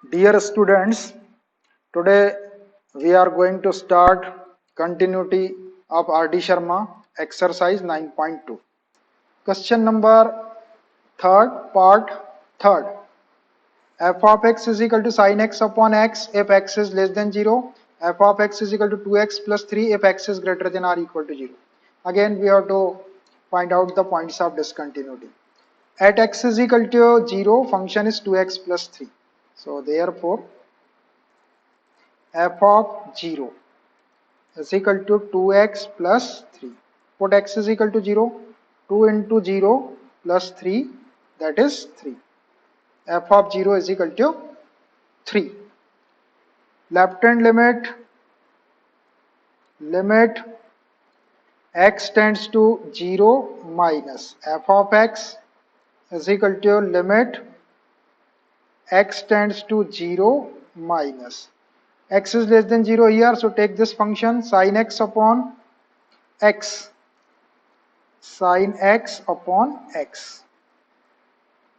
Dear students, today we are going to start continuity of R.D. Sharma exercise 9.2. Question number third, part third. F of x is equal to sin x upon x if x is less than 0. F of x is equal to 2x plus 3 if x is greater than or equal to 0. Again, we have to find out the points of discontinuity. At x is equal to 0, function is 2x plus 3. So therefore, f of 0 is equal to 2x plus 3. Put x is equal to 0. 2 into 0 plus 3, that is 3. F of 0 is equal to 3. Left hand limit x tends to 0 minus f of x is equal to limit x tends to 0 minus x is less than 0 here, so take this function sin x upon x, sin x upon x.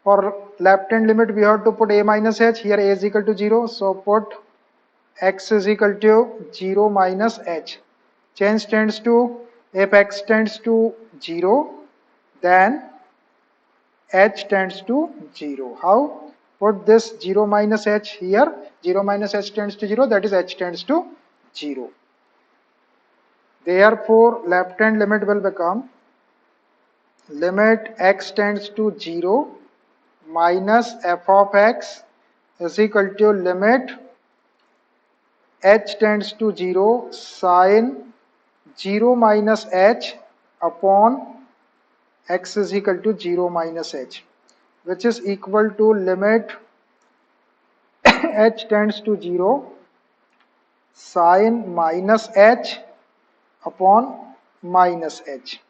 For left hand limit we have to put a minus h, here a is equal to 0, so put x is equal to 0 minus h. Change tends to, if x tends to 0, then h tends to 0. How? Put this 0 minus h here, 0 minus h tends to 0, that is h tends to 0. Therefore, left hand limit will become limit x tends to 0 minus f of x is equal to limit h tends to 0 sin 0 minus h upon x is equal to 0 minus h, which is equal to limit h tends to 0 sin minus h upon minus h.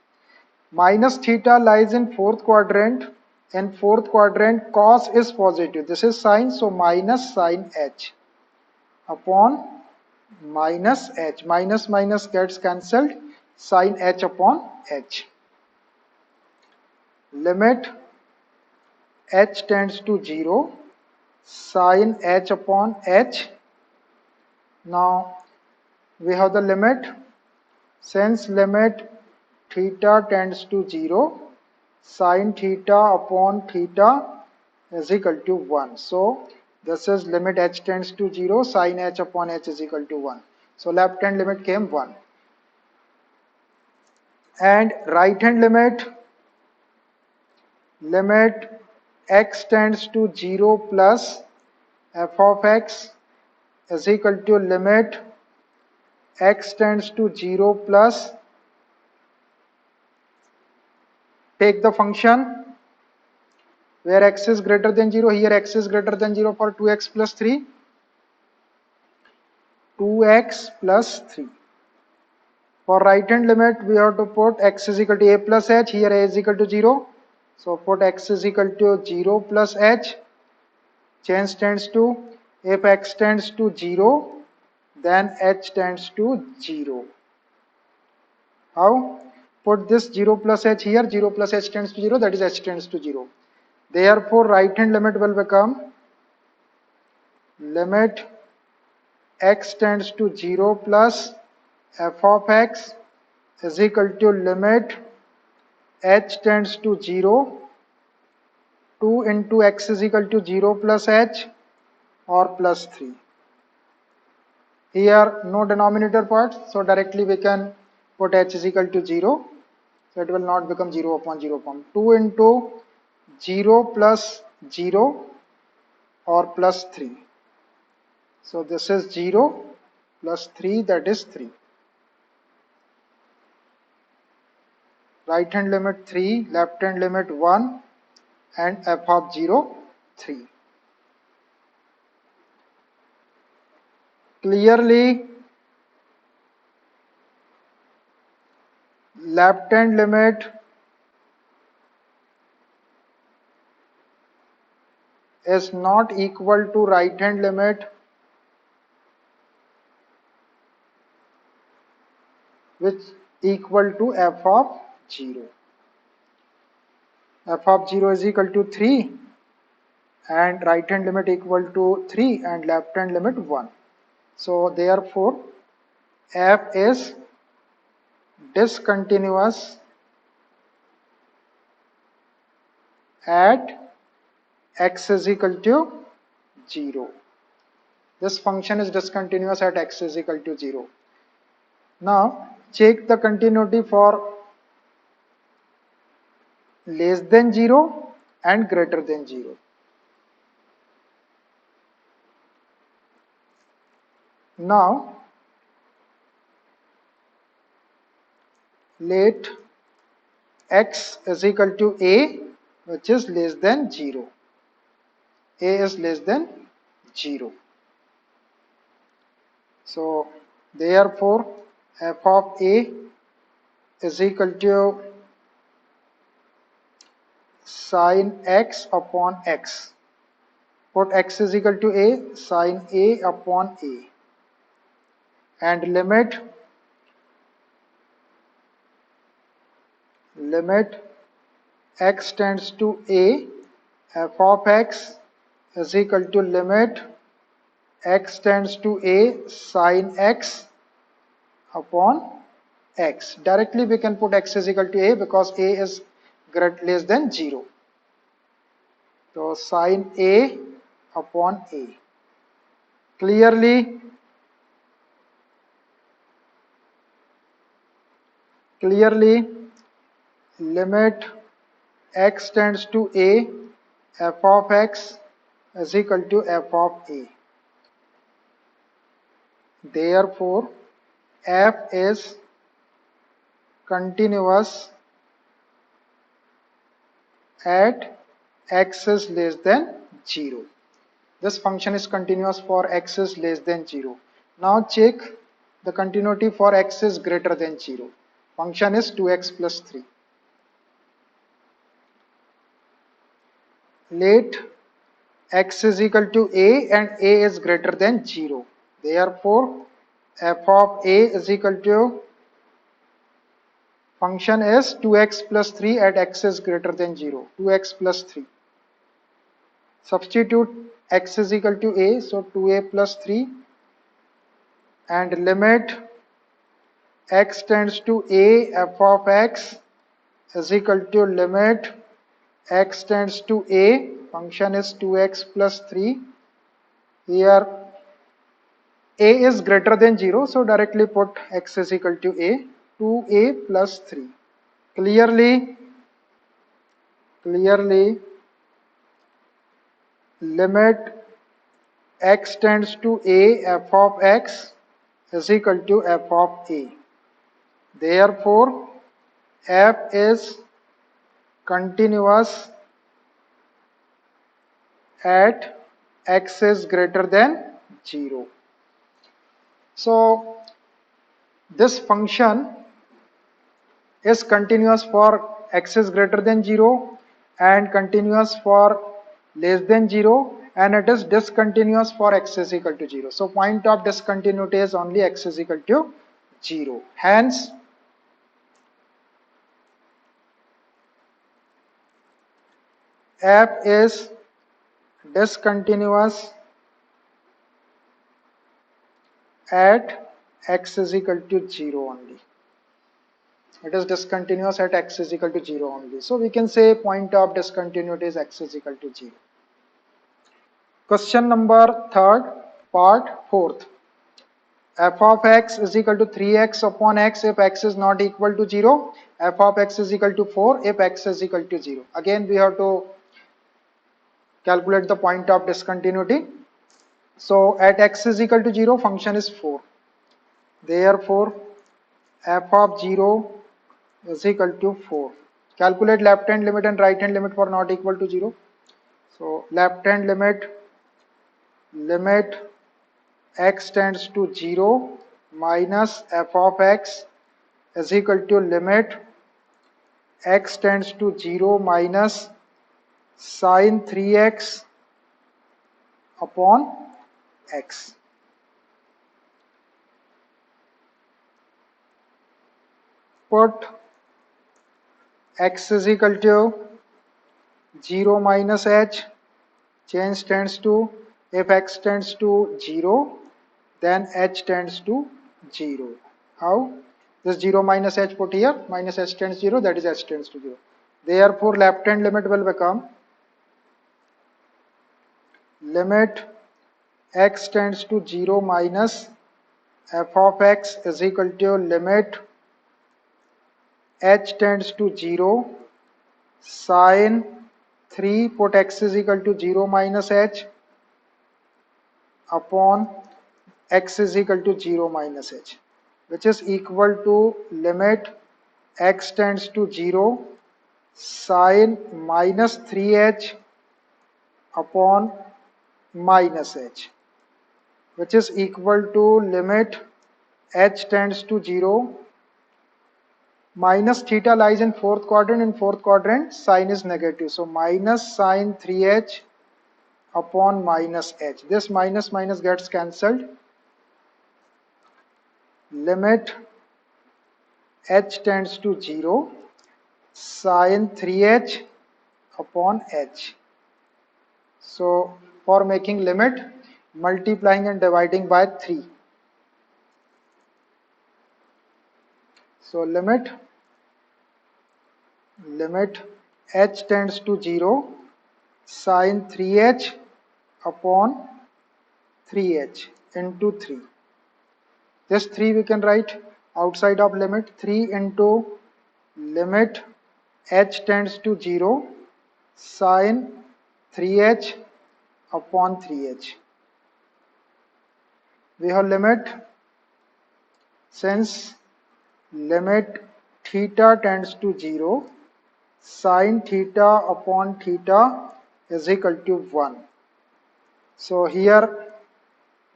Minus theta lies in fourth quadrant. In fourth quadrant, cos is positive. This is sine, so minus sin h upon minus h. Minus minus gets cancelled. Sin h upon h. Limit h tends to 0. Sin h upon h. Now we have the limit. Since limit theta tends to 0, sin theta upon theta is equal to 1. So this is limit h tends to 0, sin h upon h is equal to 1. So left hand limit came 1. And right hand limit x tends to 0 plus f of x is equal to limit x tends to 0 plus, take the function where x is greater than 0, here x is greater than 0 for 2x plus 3, 2x plus 3. For right hand limit we have to put x is equal to a plus h, here a is equal to 0, so put x is equal to 0 plus h, change tends to, if x tends to 0, then h tends to 0. How? Put this 0 plus h here, 0 plus h tends to 0, that is h tends to 0. Therefore, right hand limit will become limit x tends to 0 plus f of x is equal to limit h tends to 0, 2 into x is equal to 0 plus h or plus 3. Here no denominator part, so directly we can put h is equal to 0. So it will not become 0 upon 0 upon 2 into 0 plus 0 or plus 3. So this is 0 plus 3, that is 3. Right hand limit 3, left hand limit 1 and f of 0 3. Clearly left hand limit is not equal to right hand limit, which equal to f of 0. F of 0 is equal to 3. and right hand limit equal to 3 and left hand limit 1. So therefore f is discontinuous at x is equal to 0. This function is discontinuous at x is equal to 0. Now check the continuity for less than 0 and greater than 0. Now let x is equal to a, which is less than 0. A is less than 0. So therefore f of a is equal to sin x upon x. Put x is equal to a, sin a upon a, and limit x tends to a, f of x is equal to limit x tends to a sin x upon x. Directly we can put x is equal to a because a is less than 0. So sin a upon a. Clearly limit x tends to a, f of x is equal to f of a. Therefore f is continuous at x is less than 0. This function is continuous for x is less than 0. Now check the continuity for x is greater than 0. Function is 2x plus 3. Let x is equal to a and a is greater than 0. Therefore f of a is equal to function is 2x plus 3 at x is greater than 0. 2x plus 3. Substitute x is equal to a, so 2a plus 3, and limit x tends to a, f of x is equal to limit x tends to a, function is 2x plus 3. Here a is greater than 0, so directly put x is equal to a, 2a plus 3. Clearly limit x tends to a, f of x is equal to f of a. Therefore f is continuous at x is greater than 0. So this function is continuous for x is greater than 0 and continuous for less than 0, and it is discontinuous for x is equal to 0. So point of discontinuity is only x is equal to 0. Hence f is discontinuous at x is equal to 0 only. It is discontinuous at x is equal to 0 only. So we can say point of discontinuity is x is equal to 0. Question number 3rd, part 4th. F of x is equal to 3x upon x if x is not equal to 0. F of x is equal to 4 if x is equal to 0. Again we have to calculate the point of discontinuity. So at x is equal to 0, function is 4. Therefore f of 0 is equal to 4. Calculate left hand limit and right hand limit for not equal to 0. So left hand limit x tends to 0 minus f of x is equal to limit x tends to 0 minus sin 3x upon x. Put x is equal to 0 minus h, change tends to, if x tends to 0, then h tends to 0. How? This 0 minus h put here, minus h tends 0, that is h tends to 0. Therefore, left hand limit will become limit x tends to 0 minus f of x is equal to limit h tends to 0 sine 3 put x is equal to 0 minus h upon x is equal to 0 minus h, which is equal to limit x tends to 0 sine minus 3h upon minus h, which is equal to limit h tends to 0 minus theta lies in fourth quadrant. In fourth quadrant sine is negative, so minus sine 3h upon minus h. This minus minus gets cancelled. Limit h tends to 0 sine 3h upon h. So for making limit, multiplying and dividing by 3. So limit h tends to 0 sine 3h upon 3h into 3. This 3 we can write outside of limit. 3 into limit h tends to 0 sine 3h upon 3h. We have limit, since limit theta tends to 0, sine theta upon theta is equal to 1. So here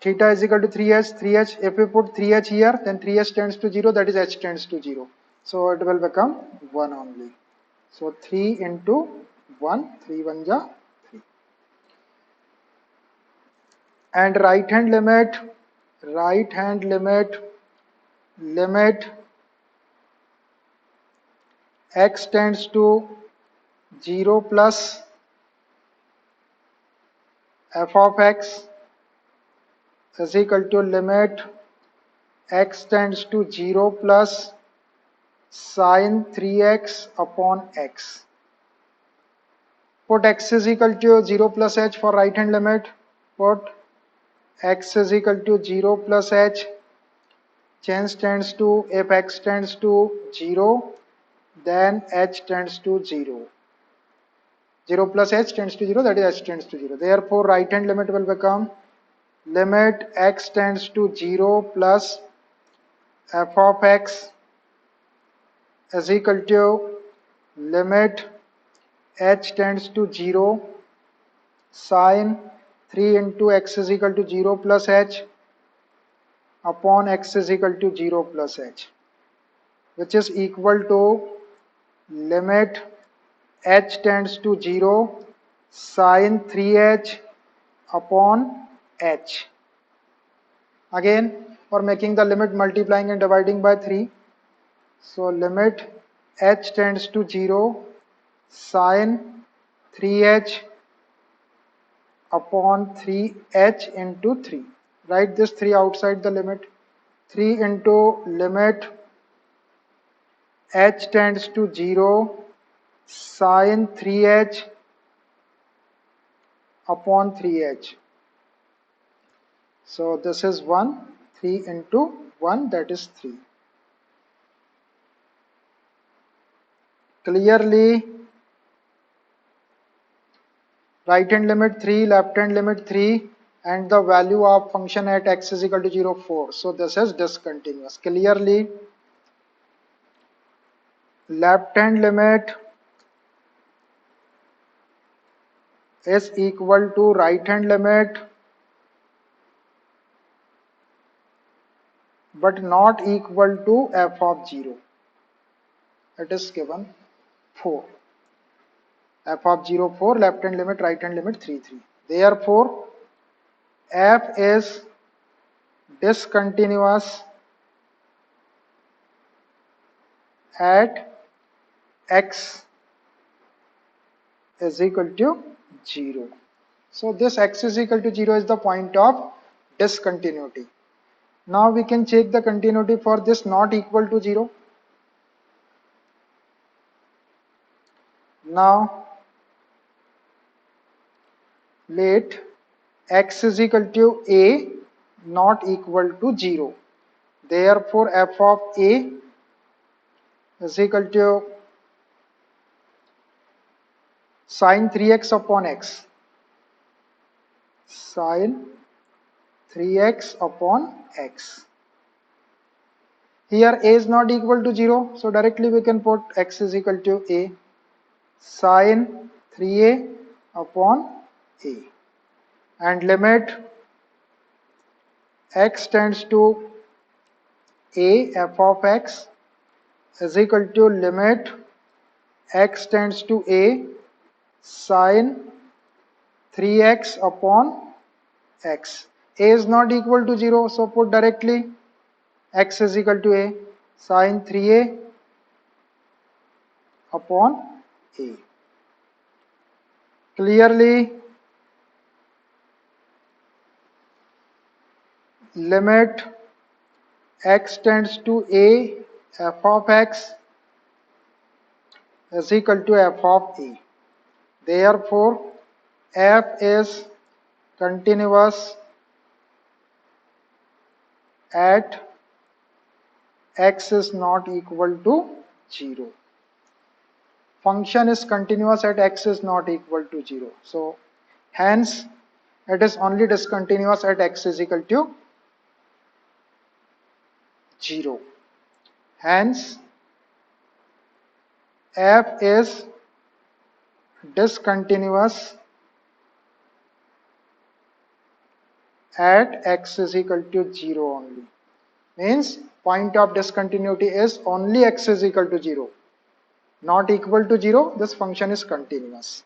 theta is equal to 3h, if we put 3h here, then 3h tends to 0, that is h tends to 0. So it will become 1 only. So 3 into 1, 3 1 ja 3. And right hand limit, limit x tends to 0 plus f of x is equal to limit x tends to 0 plus sine 3x upon x. Put x is equal to 0 plus h for right hand limit. Put x is equal to 0 plus h. Change tends to, if x tends to 0, then h tends to 0. 0 plus h tends to 0, that is h tends to 0. Therefore, right hand limit will become limit x tends to 0 plus f of x is equal to limit h tends to 0 sine 3 into x is equal to 0 plus h upon x is equal to 0 plus h, which is equal to limit h tends to 0 sine 3h upon h. Again, for making the limit, multiplying and dividing by 3. So limit h tends to 0 sine 3h upon 3h into 3. Write this 3 outside the limit. 3 into limit h tends to 0 sine 3h upon 3h. So this is 1. 3 into 1, that is 3. Clearly, right hand limit 3, left hand limit 3, and the value of function at x is equal to 0, 4. So this is discontinuous. Clearly, left hand limit is equal to right hand limit, but not equal to f of 0. It is given 4. F of 0, 4, left hand limit, right hand limit 3, 3. Therefore, f is discontinuous at x is equal to 0. So this x is equal to 0 is the point of discontinuity. Now we can check the continuity for this not equal to 0. Now let x is equal to a not equal to 0. Therefore f of a is equal to sine 3x upon x. Sine 3x upon x. Here a is not equal to 0, so directly we can put x is equal to a sine 3a upon a, and limit x tends to a f of x is equal to limit x tends to a sine 3x upon x. A is not equal to 0, so put directly x is equal to a sine 3a upon a. Clearly, limit x tends to a f of x is equal to f of a. Therefore, f is continuous at x is not equal to 0. Function is continuous at x is not equal to 0. So, hence, it is only discontinuous at x is equal to 0. Hence, f is discontinuous at x is equal to 0 only. Means point of discontinuity is only x is equal to 0. Not equal to 0, this function is continuous.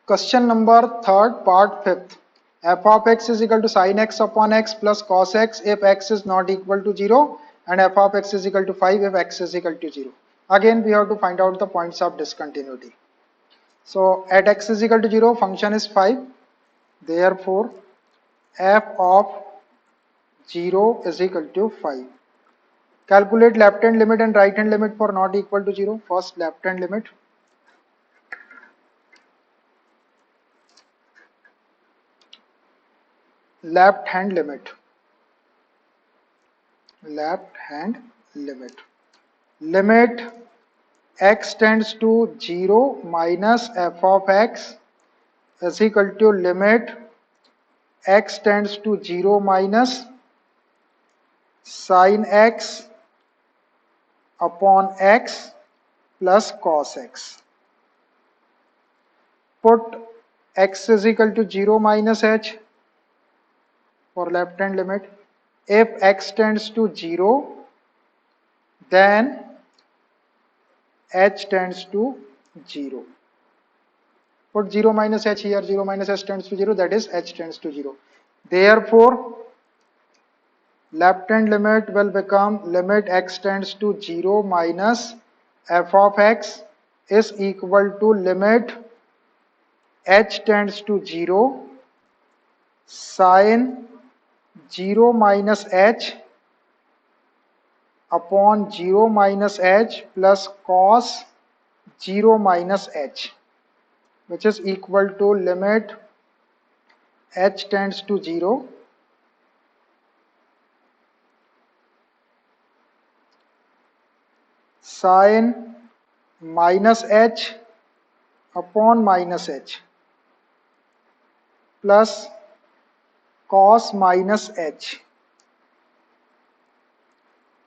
Question number 3rd, part 5th. F of x is equal to sin x upon x plus cos x if x is not equal to 0, and f of x is equal to 5 if x is equal to 0. Again, we have to find out the points of discontinuity. So at x is equal to 0, function is 5. Therefore, f of 0 is equal to 5. Calculate left hand limit and right hand limit for not equal to 0. First, left hand limit. Left hand limit. Left hand limit. Limit x tends to 0 minus f of x is equal to limit x tends to 0 minus sin x upon x plus cos x. Put x is equal to 0 minus h for left hand limit. If x tends to 0, then h tends to 0. Put 0 minus h here, 0 minus h tends to 0, that is h tends to 0. Therefore, left hand limit will become limit x tends to 0 minus f of x is equal to limit h tends to 0 sin 0 minus h upon 0 minus h plus cos 0 minus h, which is equal to limit h tends to 0 sin minus h upon minus h plus cos minus h,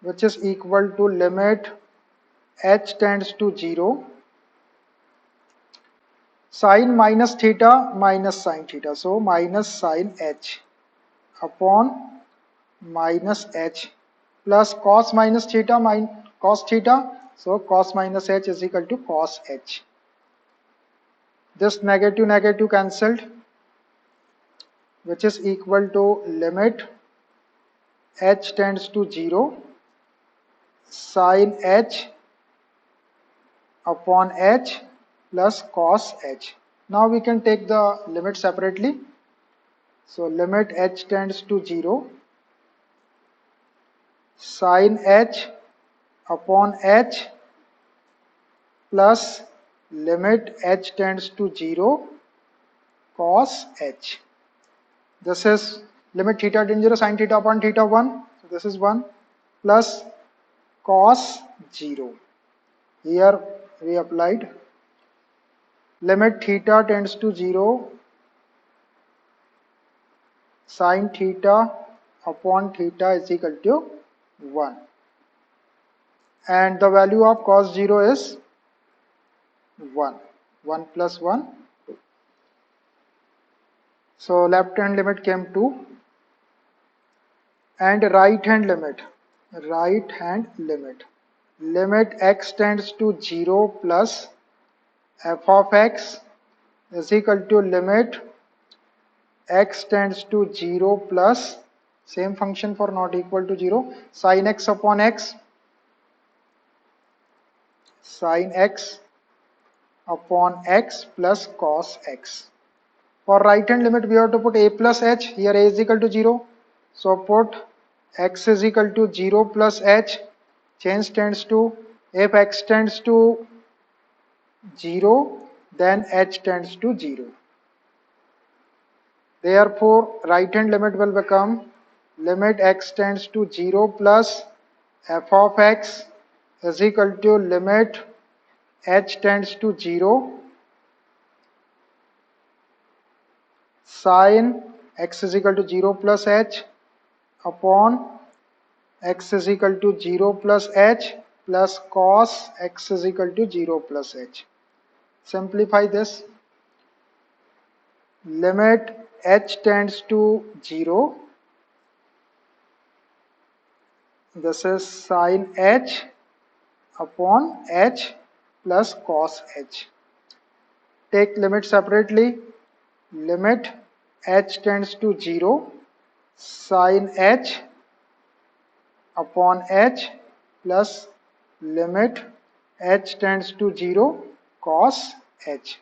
which is equal to limit h tends to 0 sin minus theta minus sin theta. So minus sin h upon minus h plus cos minus theta minus cos theta. So cos minus h is equal to cos h. This negative negative cancelled, which is equal to limit h tends to 0 sin h upon h plus cos h. Now we can take the limit separately. So limit h tends to 0, sin h upon h plus limit h tends to 0, cos h. This is limit theta tends to 0, sin theta upon theta 1. So this is 1 plus cos 0. Here we applied limit theta tends to 0, sin theta upon theta is equal to 1. And the value of cos 0 is 1. 1 plus 1. So left hand limit came 2. And right hand limit. Limit x tends to 0 plus f of x is equal to limit x tends to 0 plus same function for not equal to 0, sin x upon x, sin x upon x plus cos x. For right hand limit we have to put a plus h. Here a is equal to 0. So put x is equal to 0 plus h. Change tends to, if x tends to 0, then h tends to 0. Therefore, right hand limit will become limit x tends to 0 plus f of x is equal to limit h tends to 0 sin x is equal to 0 plus h upon x is equal to 0 plus h plus cos x is equal to 0 plus h. Simplify this. Limit h tends to 0. This is sin h upon h plus cos h. Take limit separately. Limit h tends to 0, sin h upon h plus limit h tends to 0, cos h.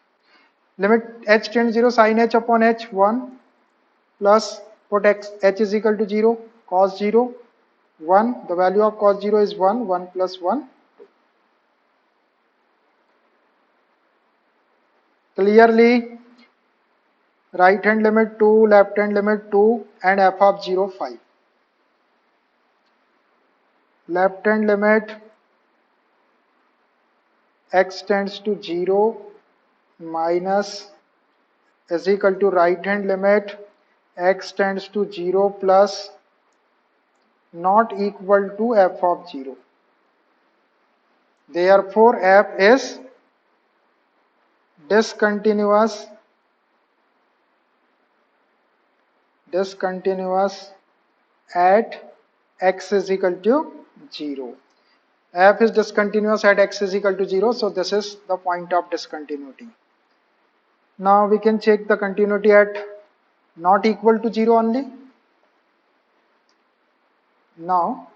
Limit h tends to 0, sin h upon h 1 plus put h is equal to 0, cos 0 1. The value of cos 0 is 1, 1 plus 1. Clearly, right hand limit 2, left hand limit 2 and f of 0 5. Left hand limit x tends to 0 minus is equal to right hand limit x tends to 0 plus not equal to f of 0. Therefore, f is discontinuous at x is equal to 0. F is discontinuous at x is equal to 0, so this is the point of discontinuity. Now we can check the continuity at not equal to 0 only. Now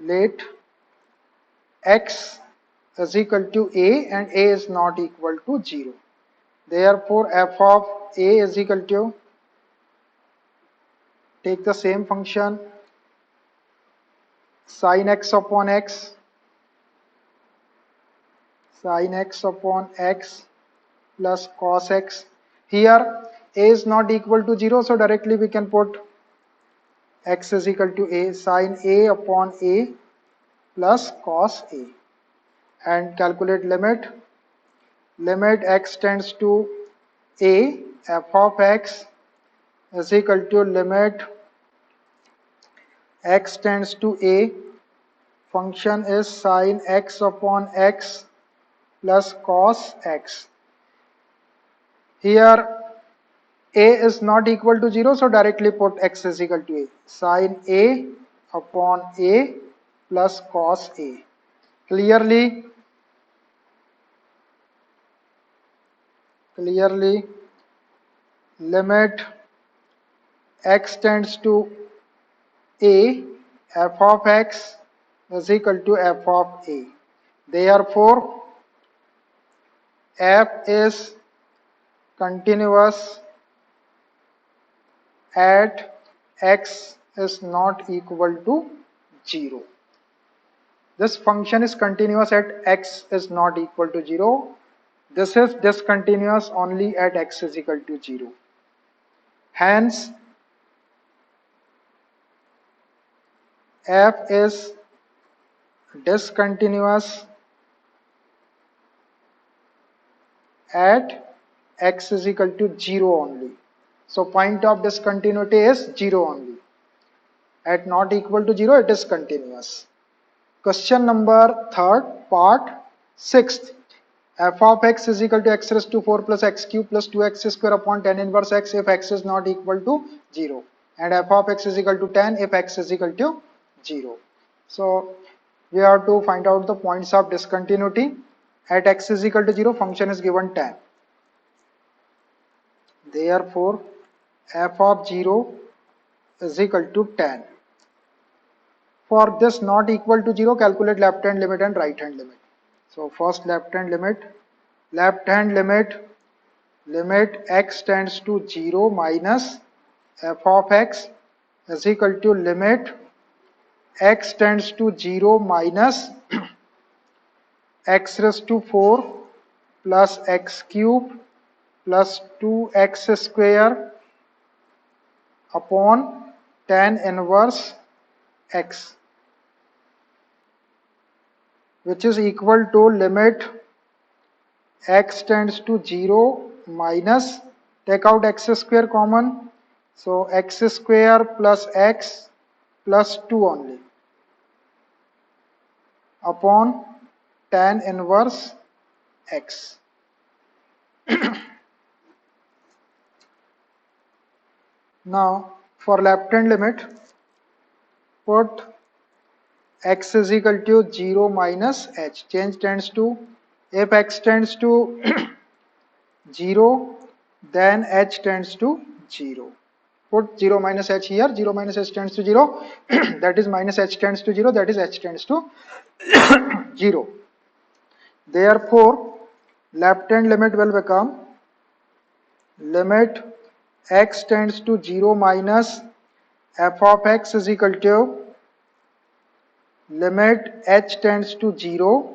let x is equal to a and a is not equal to 0. Therefore, f of a is equal to, take the same function, sin x upon x plus cos x. Here a is not equal to 0, so directly we can put x is equal to a, sin a upon a plus cos a, and calculate limit. Limit x tends to a, f of x is equal to limit x tends to a, function is sin x upon x plus cos x. Here a is not equal to 0, so directly put x is equal to a, sin a upon a plus cos a. Clearly limit x tends to a, f of x is equal to f of a. Therefore, f is continuous at x is not equal to 0. This function is continuous at x is not equal to 0. This is discontinuous only at x is equal to 0. Hence, f is discontinuous at x is equal to 0 only. So point of discontinuity is 0 only. At not equal to 0, it is continuous. Question number 3rd, part 6th. F of x is equal to x raised to 4 plus x cube plus 2x square upon tan inverse x if x is not equal to 0. And f of x is equal to tan if x is equal to 0. So we have to find out the points of discontinuity. At x is equal to 0, function is given tan. Therefore, f of 0 is equal to tan. For this not equal to 0, calculate left hand limit and right hand limit. So first left hand limit, limit x tends to 0 minus f of x is equal to limit x tends to 0 minus x raised to 4 plus x cube plus 2x square upon tan inverse x, which is equal to limit x tends to 0 minus, take out x square common, so x square plus x plus 2 only upon tan inverse x. Now for left hand limit, put x is equal to 0 minus h, change tends to, if x tends to 0, then h tends to 0. Put 0 minus h here, 0 minus h tends to 0, that is minus h tends to 0, that is h tends to 0. Therefore, left hand limit will become limit x tends to 0 minus f of x is equal to limit h tends to 0,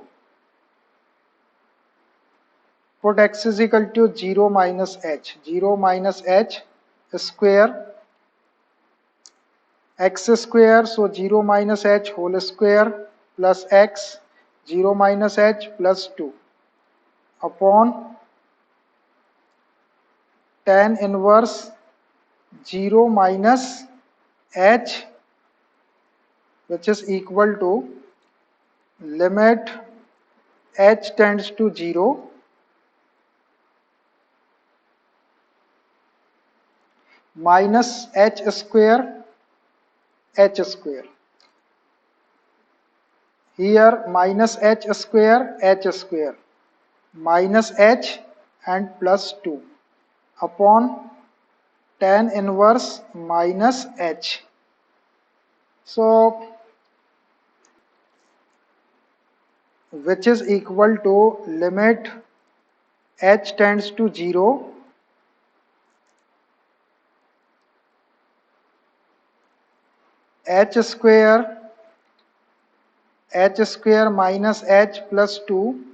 put x is equal to 0 minus h, 0 minus h square, x square, so 0 minus h whole square plus x, 0 minus h plus 2 upon tan inverse 0 minus h, which is equal to limit h tends to 0 minus h square, here minus h square minus h and plus 2 upon tan inverse minus h. So which is equal to limit h tends to 0 h square minus h plus 2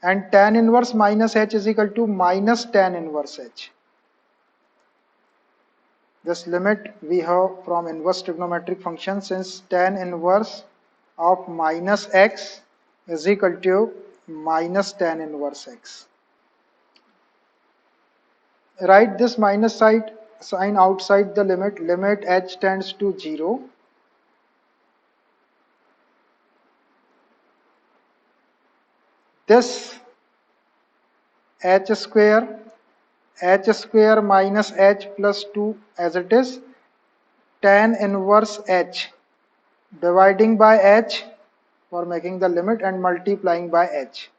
and tan inverse minus h is equal to minus tan inverse h. This limit we have from inverse trigonometric function, since tan inverse of minus x is equal to minus tan inverse x. Write this minus sign outside the limit, limit h tends to 0 this h square minus h plus 2 as it is, tan inverse h dividing by h for making the limit and multiplying by h.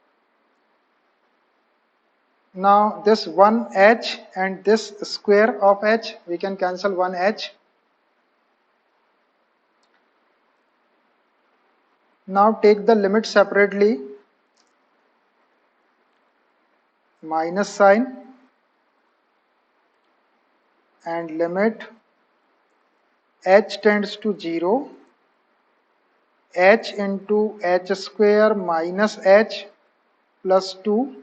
Now this 1h and this square of h, we can cancel 1h. Now take the limit separately, minus sign, and limit h tends to 0, h into h square minus h plus 2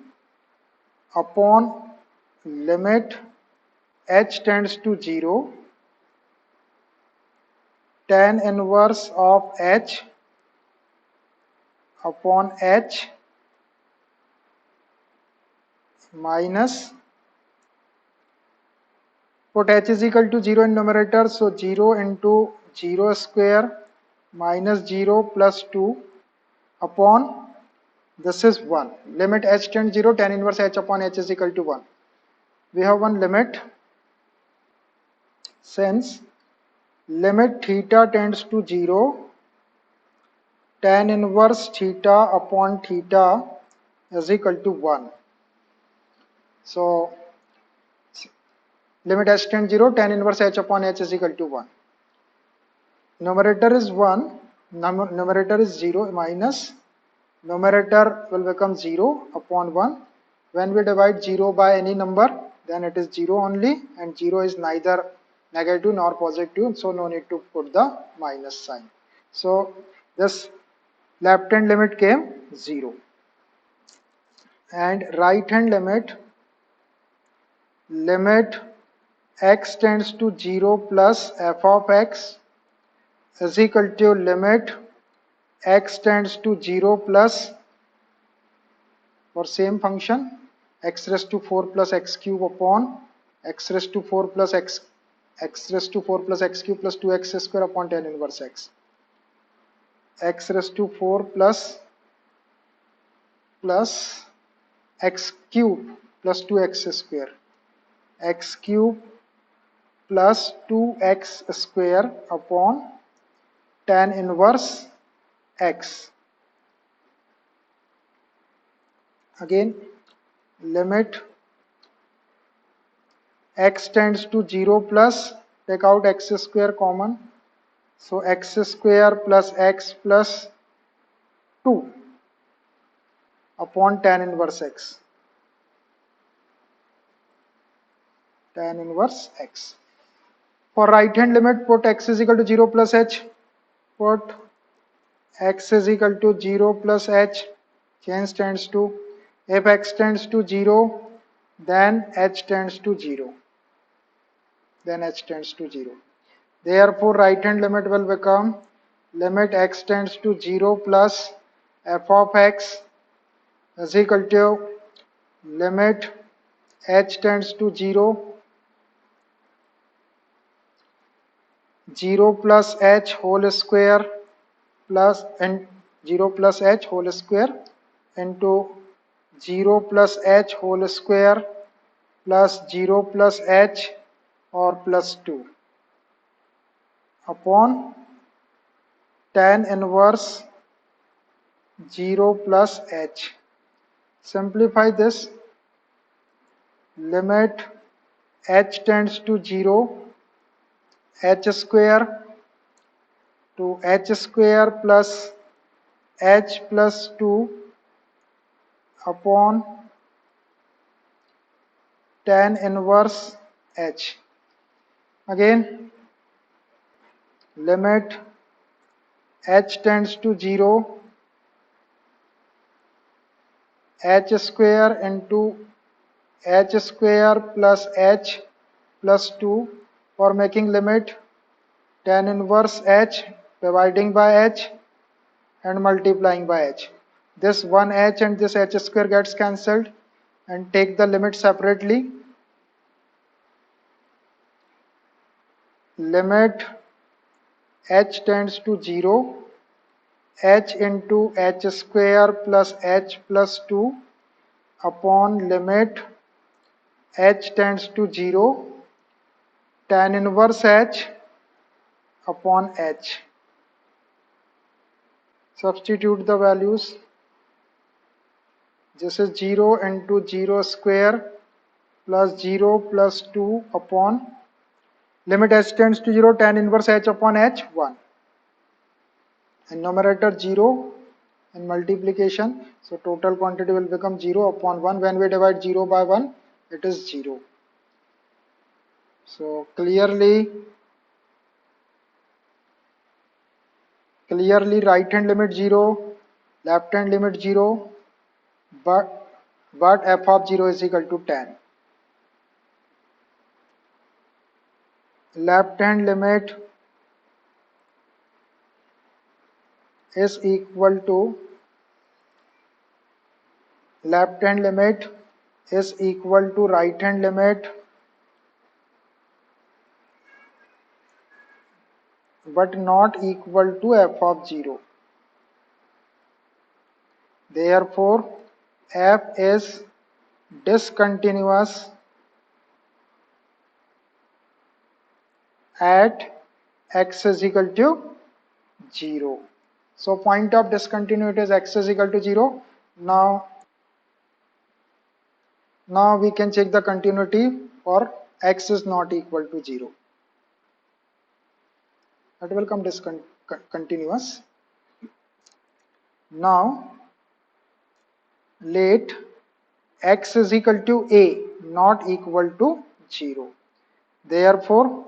upon limit h tends to 0, tan inverse of h upon h minus, put h is equal to 0 in numerator, so 0 into 0 square minus 0 plus 2 upon, this is 1. Limit h tends 0, tan inverse h upon h is equal to 1. We have one limit, since limit theta tends to 0, tan inverse theta upon theta is equal to 1. So limit h tends 0, tan inverse h upon h is equal to 1. Numerator is 1, numerator is 0 minus, numerator will become 0 upon 1. When we divide 0 by any number, then it is 0 only, and 0 is neither negative nor positive, so no need to put the minus sign. So this left hand limit came 0, and right hand limit, limit x tends to 0 plus f of x is equal to limit x tends to 0 plus, for same function, x raised to 4 plus x cube upon x raised to 4 plus x raised to 4 plus x cube plus 2x square upon tan inverse x raised to 4 plus x cube plus 2x square, x cube plus 2x square upon tan inverse x. Again, limit x tends to 0 plus, take out x square common, so x square plus x plus 2 upon tan inverse x, tan inverse x. For right hand limit, put x is equal to 0 plus h, put x is equal to 0 plus h, change tends to, if x tends to 0, then h tends to 0, then h tends to 0. Therefore, right hand limit will become limit x tends to 0 plus f of x is equal to limit h tends to 0, 0 plus h whole square plus, and 0 plus h whole square into 0 plus h whole square plus 0 plus h or plus 2 upon tan inverse 0 plus h. Simplify this, limit h tends to 0, h square to h square plus h plus 2 upon tan inverse h. Again, limit h tends to 0, h square into h square plus h plus 2, for making limit tan inverse h dividing by h and multiplying by h. This one h and this h square gets cancelled, and take the limit separately. Limit h tends to 0, h into h square plus h plus 2 upon limit h tends to 0, tan inverse h upon h. Substitute the values. This is 0 into 0 square plus 0 plus 2 upon limit h tends to 0, tan inverse h upon h, 1. in numerator 0 in multiplication, so total quantity will become 0 upon 1. When we divide 0 by 1, it is 0. So clearly right hand limit 0, left hand limit 0, but f of 0 is equal to 10. Left hand limit is equal to right hand limit but not equal to f of 0. Therefore, f is discontinuous at x is equal to 0. So point of discontinuity is x is equal to 0. Now we can check the continuity for x is not equal to 0. That will come discontinuous. Now let x is equal to a not equal to 0. Therefore,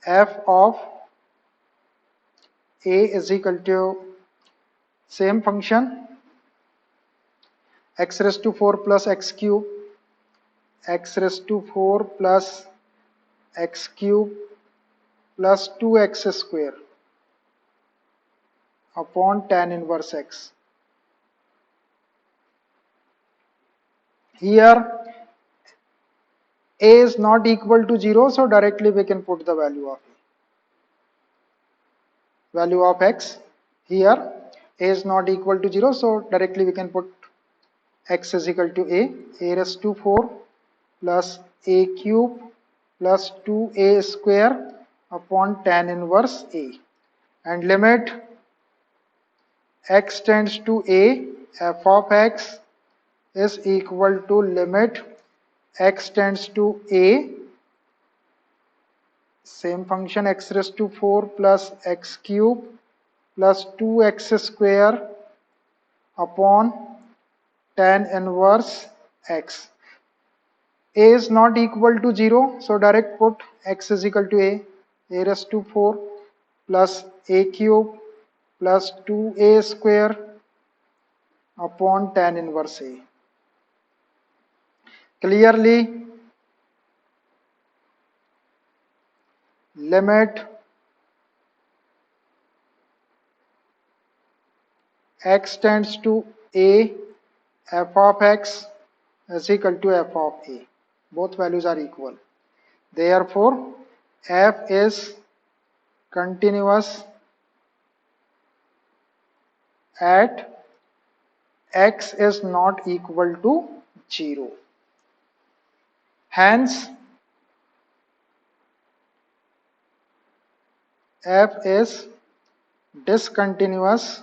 f of a is equal to same function x raised to 4 plus x cube, x raised to 4 plus x cube plus 2x square upon tan inverse x. Here a is not equal to 0, so directly we can put the value of x. Here a is not equal to 0, so directly we can put x is equal to a raised to 4 plus a cube plus 2a square upon tan inverse a, and limit x tends to a, f of x is equal to limit x tends to a, same function x raised to 4 plus x cube plus 2x square upon tan inverse x. A is not equal to 0, so direct put x is equal to a raised to 4 plus a cube plus 2a square upon tan inverse a. Clearly, limit x tends to a, f of x is equal to f of a. Both values are equal. Therefore, f is continuous at x is not equal to 0. Hence, f is discontinuous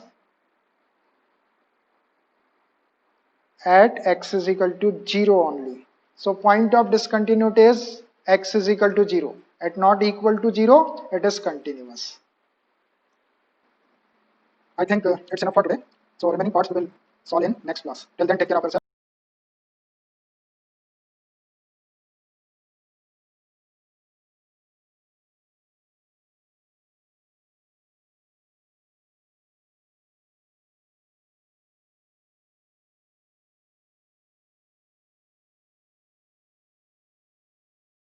at x is equal to 0 only. So point of discontinuity is x is equal to 0. At not equal to 0, it is continuous. I think it's enough for today. So remaining parts we will solve in next class. Till then, take care of yourself.